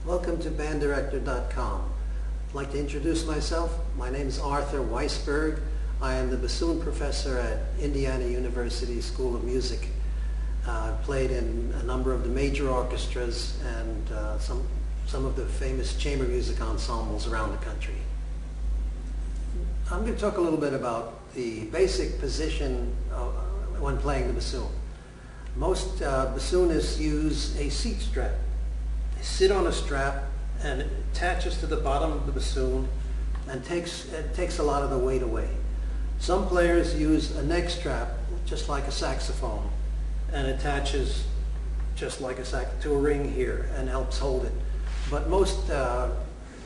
Welcome to banddirector.com. I'd like to introduce myself. My name is Arthur Weisberg. I am the bassoon professor at Indiana University School of Music. I've played in a number of the major orchestras and some of the famous chamber music ensembles around the country. I'm going to talk a little bit about the basic position when playing the bassoon. Most bassoonists use a seat strap. They sit on a strap and it attaches to the bottom of the bassoon and takes a lot of the weight away. Some players use a neck strap, just like a saxophone, and attaches just like a sax to a ring here and helps hold it. But most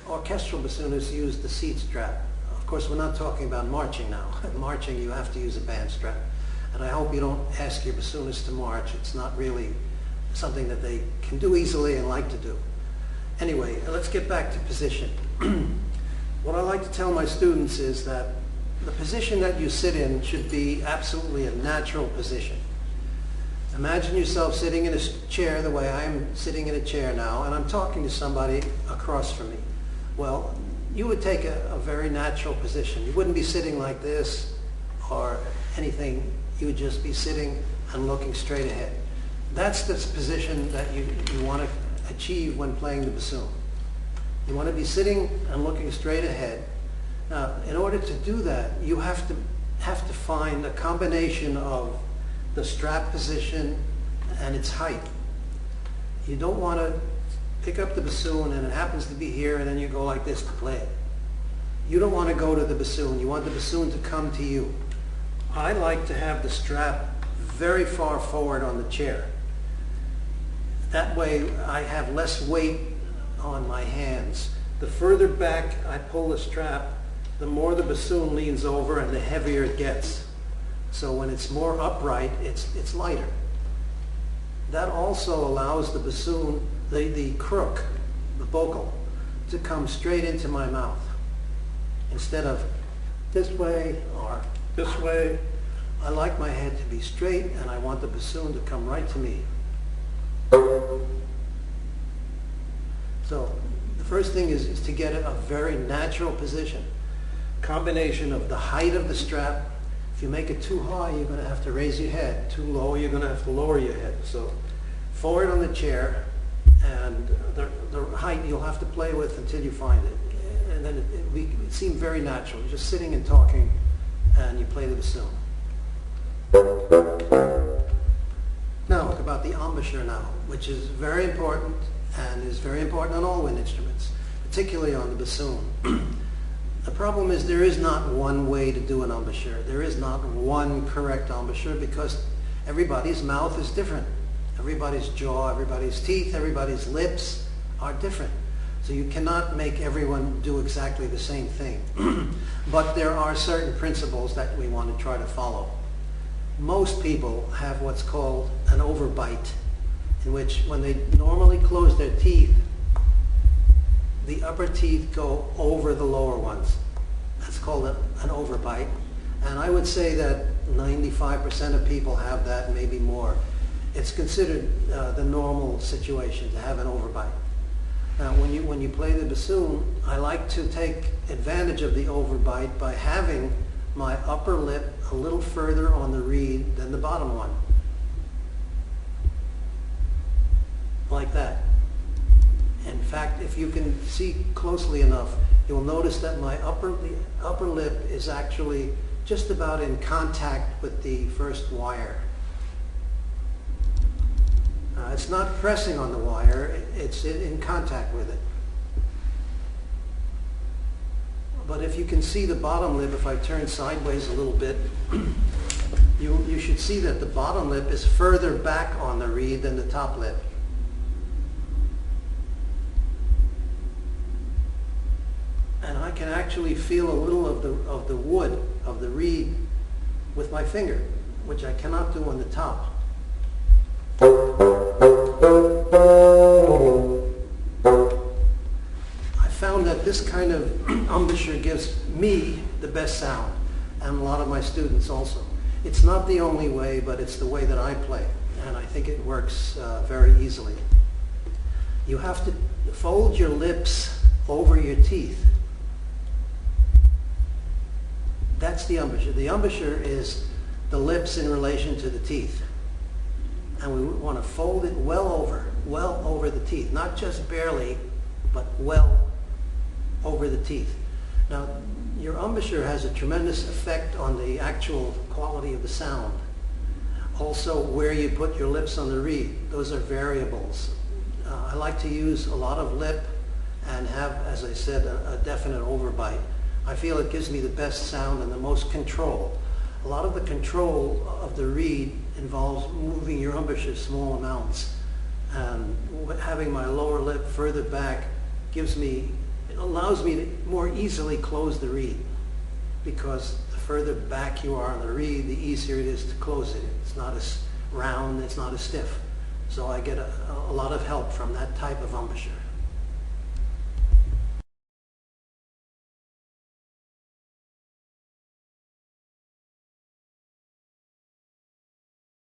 orchestral bassoonists use the seat strap. Of course, we're not talking about marching now. In marching, you have to use a band strap. And I hope you don't ask your bassoonist to march. It's not really something that they can do easily and like to do. Anyway, let's get back to position. What I like to tell my students is that the position that you sit in should be absolutely a natural position. Imagine yourself sitting in a chair the way I'm sitting in a chair now, and I'm talking to somebody across from me. Well, you would take a very natural position. You wouldn't be sitting like this or anything. You would just be sitting and looking straight ahead. That's the position that you want to achieve when playing the bassoon. You want to be sitting and looking straight ahead. Now, in order to do that, you have to find a combination of the strap position and its height. You don't want to pick up the bassoon and it happens to be here and then you go like this to play it. You don't want to go to the bassoon. You want the bassoon to come to you. I like to have the strap very far forward on the chair. That way I have less weight on my hands. The further back I pull the strap, the more the bassoon leans over and the heavier it gets. So when it's more upright, it's lighter. That also allows the bassoon, the crook, the vocal, to come straight into my mouth. Instead of this way or this way, I like my head to be straight and I want the bassoon to come right to me. So the first thing is to get a very natural position. Combination of the height of the strap. If you make it too high, you're going to have to raise your head. Too low, you're going to have to lower your head. So forward on the chair, and the height you'll have to play with until you find it. And then it seemed very natural. You're just sitting and talking, and you play the bassoon. Now, talk about the embouchure now, which is very important and is very important on all wind instruments, particularly on the bassoon. The problem is there is not one way to do an embouchure. There is not one correct embouchure because everybody's mouth is different. Everybody's jaw, everybody's teeth, everybody's lips are different. So you cannot make everyone do exactly the same thing. But there are certain principles that we want to try to follow. Most people have what's called an overbite, in which when they normally close their teeth, the upper teeth go over the lower ones. That's called an overbite. And I would say that 95% of people have that, maybe more. It's considered the normal situation to have an overbite. Now, when you play the bassoon, I like to take advantage of the overbite by having my upper lip a little further on the reed than the bottom one. Like that. In fact, if you can see closely enough, you'll notice that my upper lip is actually just about in contact with the first wire. It's not pressing on the wire, it's in contact with it. But if you can see the bottom lip, if I turn sideways a little bit, you should see that the bottom lip is further back on the reed than the top lip. And I can actually feel a little of the wood of the reed with my finger, which I cannot do on the top. I found that this kind of embouchure gives me the best sound, and a lot of my students also. It's not the only way, but it's the way that I play, and I think it works very easily. You have to fold your lips over your teeth. That's the embouchure. The embouchure is the lips in relation to the teeth. And we want to fold it well over the teeth. Not just barely, but well over the teeth. Now, your embouchure has a tremendous effect on the actual quality of the sound. Also, where you put your lips on the reed, those are variables. I like to use a lot of lip and have, as I said, a definite overbite. I feel it gives me the best sound and the most control. A lot of the control of the reed involves moving your embouchure small amounts. And having my lower lip further back allows me to more easily close the reed, because the further back you are on the reed, the easier it is to close it. It's not as round, it's not as stiff. So I get a lot of help from that type of embouchure.